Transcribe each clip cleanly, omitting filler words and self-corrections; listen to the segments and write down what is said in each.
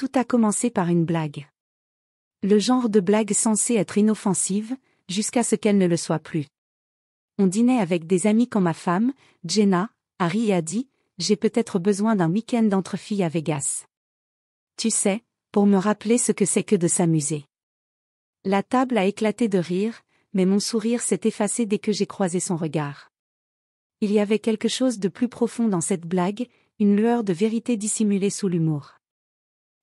Tout a commencé par une blague. Le genre de blague censée être inoffensive, jusqu'à ce qu'elle ne le soit plus. On dînait avec des amis quand ma femme, Jenna, a ri et a dit « J'ai peut-être besoin d'un week-end entre filles à Vegas. » Tu sais, pour me rappeler ce que c'est que de s'amuser. La table a éclaté de rire, mais mon sourire s'est effacé dès que j'ai croisé son regard. Il y avait quelque chose de plus profond dans cette blague, une lueur de vérité dissimulée sous l'humour.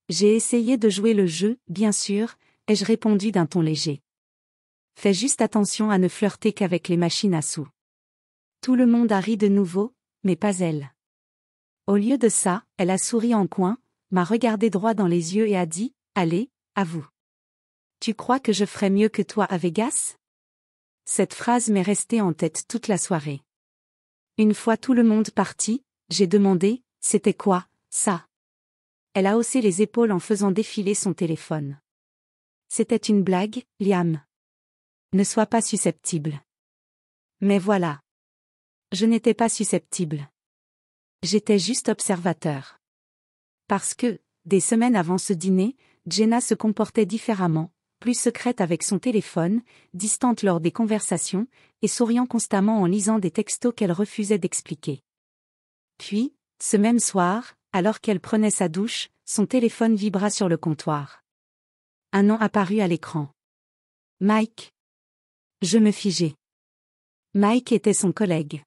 J'ai essayé de jouer le jeu, bien sûr, ai-je répondu d'un ton léger. Fais juste attention à ne flirter qu'avec les machines à sous. Tout le monde a ri de nouveau, mais pas elle. Au lieu de ça, elle a souri en coin, m'a regardé droit dans les yeux et a dit « Allez, à vous. Tu crois que je ferais mieux que toi à Vegas ?» Cette phrase m'est restée en tête toute la soirée. Une fois tout le monde parti, j'ai demandé « C'était quoi, ça ?» Elle a haussé les épaules en faisant défiler son téléphone. C'était une blague, Liam. Ne sois pas susceptible. Mais voilà. Je n'étais pas susceptible. J'étais juste observateur. Parce que, des semaines avant ce dîner, Jenna se comportait différemment, plus secrète avec son téléphone, distante lors des conversations, et souriant constamment en lisant des textos qu'elle refusait d'expliquer. Puis, ce même soir, alors qu'elle prenait sa douche, son téléphone vibra sur le comptoir. Un nom apparut à l'écran. Mike. Je me figeai. Mike était son collègue.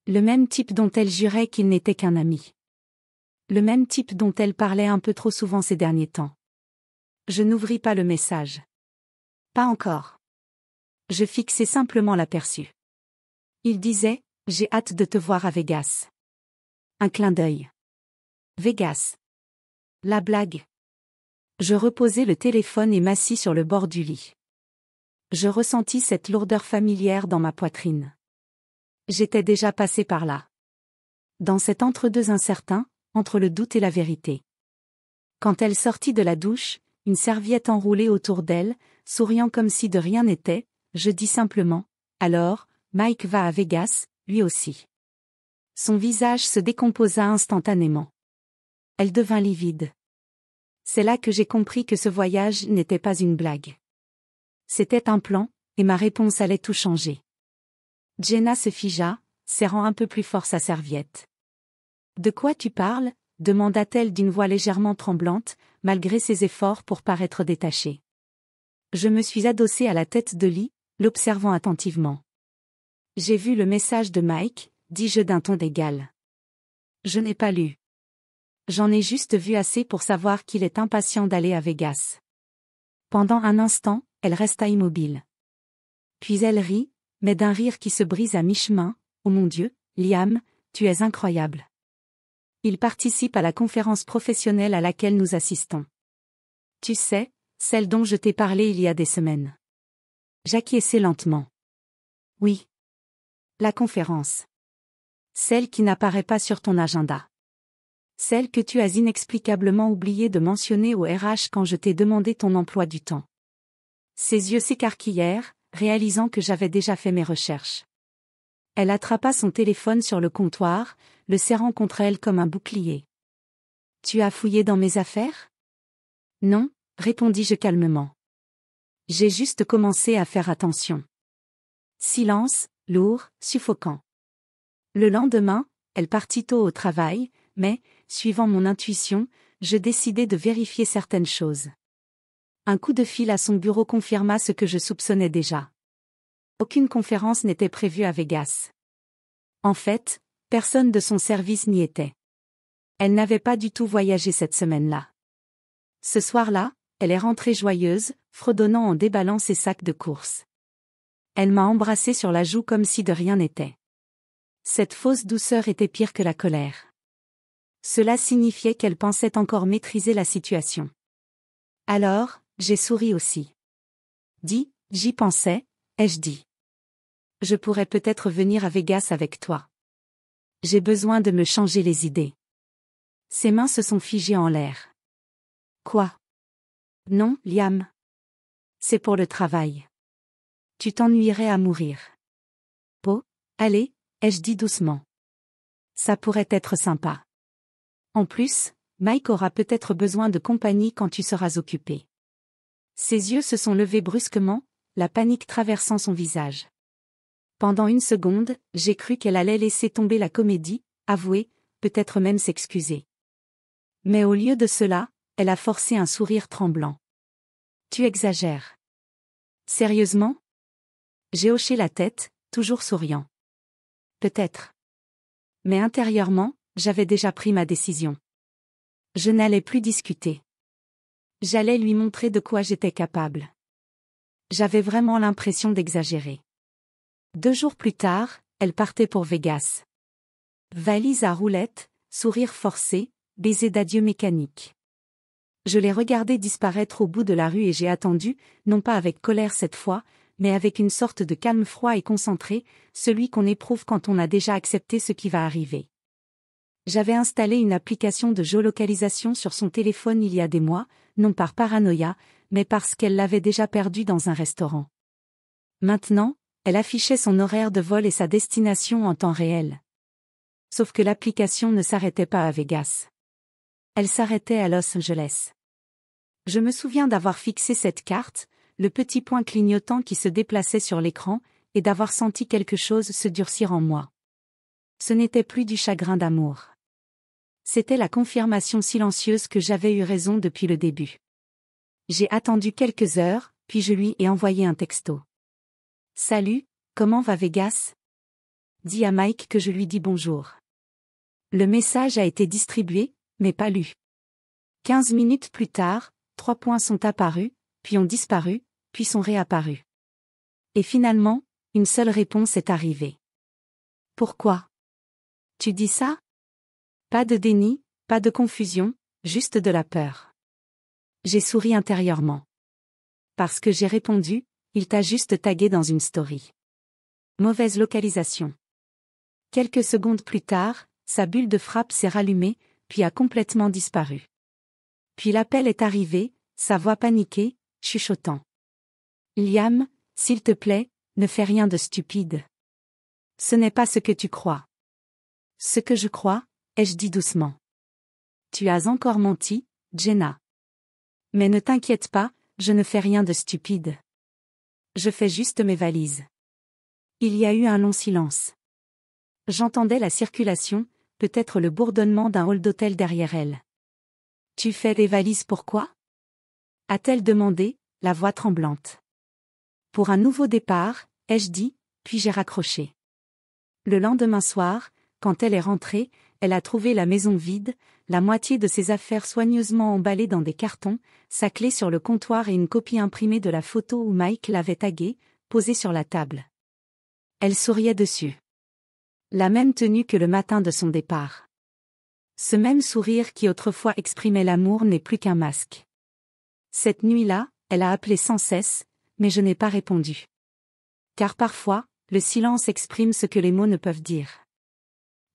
Le même type dont elle jurait qu'il n'était qu'un ami. Le même type dont elle parlait un peu trop souvent ces derniers temps. Je n'ouvris pas le message. Pas encore. Je fixai simplement l'aperçu. Il disait « J'ai hâte de te voir à Vegas. » Un clin d'œil. Vegas. La blague. Je reposai le téléphone et m'assis sur le bord du lit. Je ressentis cette lourdeur familière dans ma poitrine. J'étais déjà passé par là. Dans cet entre-deux incertain, entre le doute et la vérité. Quand elle sortit de la douche, une serviette enroulée autour d'elle, souriant comme si de rien n'était, je dis simplement « Alors, Mike va à Vegas, lui aussi. » Son visage se décomposa instantanément. Elle devint livide. C'est là que j'ai compris que ce voyage n'était pas une blague. C'était un plan, et ma réponse allait tout changer. Jenna se figea, serrant un peu plus fort sa serviette. « De quoi tu parles ?» demanda-t-elle d'une voix légèrement tremblante, malgré ses efforts pour paraître détachée. Je me suis adossée à la tête de lit, l'observant attentivement. « J'ai vu le message de Mike, » dis-je d'un ton d'égal. « Je n'ai pas lu. J'en ai juste vu assez pour savoir qu'il est impatient d'aller à Vegas. » Pendant un instant, elle resta immobile. Puis elle rit, mais d'un rire qui se brise à mi-chemin. « Oh mon Dieu, Liam, tu es incroyable. » Il participe à la conférence professionnelle à laquelle nous assistons. Tu sais, celle dont je t'ai parlé il y a des semaines. J'acquiesçai lentement. Oui. La conférence. Celle qui n'apparaît pas sur ton agenda. Celle que tu as inexplicablement oublié de mentionner au RH quand je t'ai demandé ton emploi du temps. Ses yeux s'écarquillèrent, réalisant que j'avais déjà fait mes recherches. Elle attrapa son téléphone sur le comptoir, le serrant contre elle comme un bouclier. « Tu as fouillé dans mes affaires ? » « Non, » répondis-je calmement. « J'ai juste commencé à faire attention. » Silence, lourd, suffocant. Le lendemain, elle partit tôt au travail, mais, suivant mon intuition, je décidai de vérifier certaines choses. Un coup de fil à son bureau confirma ce que je soupçonnais déjà. Aucune conférence n'était prévue à Vegas. En fait, personne de son service n'y était. Elle n'avait pas du tout voyagé cette semaine-là. Ce soir-là, elle est rentrée joyeuse, fredonnant en déballant ses sacs de course. Elle m'a embrassé sur la joue comme si de rien n'était. Cette fausse douceur était pire que la colère. Cela signifiait qu'elle pensait encore maîtriser la situation. Alors, j'ai souri aussi. Dis, j'y pensais, ai-je dit. Je pourrais peut-être venir à Vegas avec toi. J'ai besoin de me changer les idées. Ses mains se sont figées en l'air. Quoi? Non, Liam. C'est pour le travail. Tu t'ennuierais à mourir. Oh, allez, ai-je dit doucement. Ça pourrait être sympa. En plus, Mike aura peut-être besoin de compagnie quand tu seras occupé. Ses yeux se sont levés brusquement, la panique traversant son visage. Pendant une seconde, j'ai cru qu'elle allait laisser tomber la comédie, avouer, peut-être même s'excuser. Mais au lieu de cela, elle a forcé un sourire tremblant. Tu exagères. Sérieusement? J'ai hoché la tête, toujours souriant. Peut-être. Mais intérieurement, j'avais déjà pris ma décision. Je n'allais plus discuter. J'allais lui montrer de quoi j'étais capable. J'avais vraiment l'impression d'exagérer. 2 jours plus tard, elle partait pour Vegas. Valise à roulettes, sourire forcé, baiser d'adieu mécanique. Je l'ai regardée disparaître au bout de la rue et j'ai attendu, non pas avec colère cette fois, mais avec une sorte de calme froid et concentré, celui qu'on éprouve quand on a déjà accepté ce qui va arriver. J'avais installé une application de géolocalisation sur son téléphone il y a des mois, non par paranoïa, mais parce qu'elle l'avait déjà perdu dans un restaurant. Maintenant, elle affichait son horaire de vol et sa destination en temps réel. Sauf que l'application ne s'arrêtait pas à Vegas. Elle s'arrêtait à Los Angeles. Je me souviens d'avoir fixé cette carte, le petit point clignotant qui se déplaçait sur l'écran, et d'avoir senti quelque chose se durcir en moi. Ce n'était plus du chagrin d'amour. C'était la confirmation silencieuse que j'avais eu raison depuis le début. J'ai attendu quelques heures, puis je lui ai envoyé un texto. « Salut, comment va Vegas ?» Dis à Mike que je lui dis bonjour. Le message a été distribué, mais pas lu. 15 minutes plus tard, 3 points sont apparus, puis ont disparu, puis sont réapparus. Et finalement, une seule réponse est arrivée. Pourquoi? Tu dis ça? Pas de déni, pas de confusion, juste de la peur. J'ai souri intérieurement. Parce que j'ai répondu, il t'a juste tagué dans une story. Mauvaise localisation. Quelques secondes plus tard, sa bulle de frappe s'est rallumée, puis a complètement disparu. Puis l'appel est arrivé, sa voix paniquée, chuchotant. Liam, s'il te plaît, ne fais rien de stupide. Ce n'est pas ce que tu crois. Ce que je crois, ai-je dit doucement. Tu as encore menti, Jenna. Mais ne t'inquiète pas, je ne fais rien de stupide. Je fais juste mes valises. Il y a eu un long silence. J'entendais la circulation, peut-être le bourdonnement d'un hall d'hôtel derrière elle. Tu fais des valises pourquoi? A-t-elle demandé, la voix tremblante. Pour un nouveau départ, ai-je dit, puis j'ai raccroché. Le lendemain soir, quand elle est rentrée, elle a trouvé la maison vide, la moitié de ses affaires soigneusement emballées dans des cartons, sa clé sur le comptoir et une copie imprimée de la photo où Mike l'avait taguée, posée sur la table. Elle souriait dessus. La même tenue que le matin de son départ. Ce même sourire qui autrefois exprimait l'amour n'est plus qu'un masque. Cette nuit-là, elle a appelé sans cesse, mais je n'ai pas répondu. Car parfois, le silence exprime ce que les mots ne peuvent dire.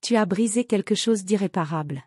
Tu as brisé quelque chose d'irréparable.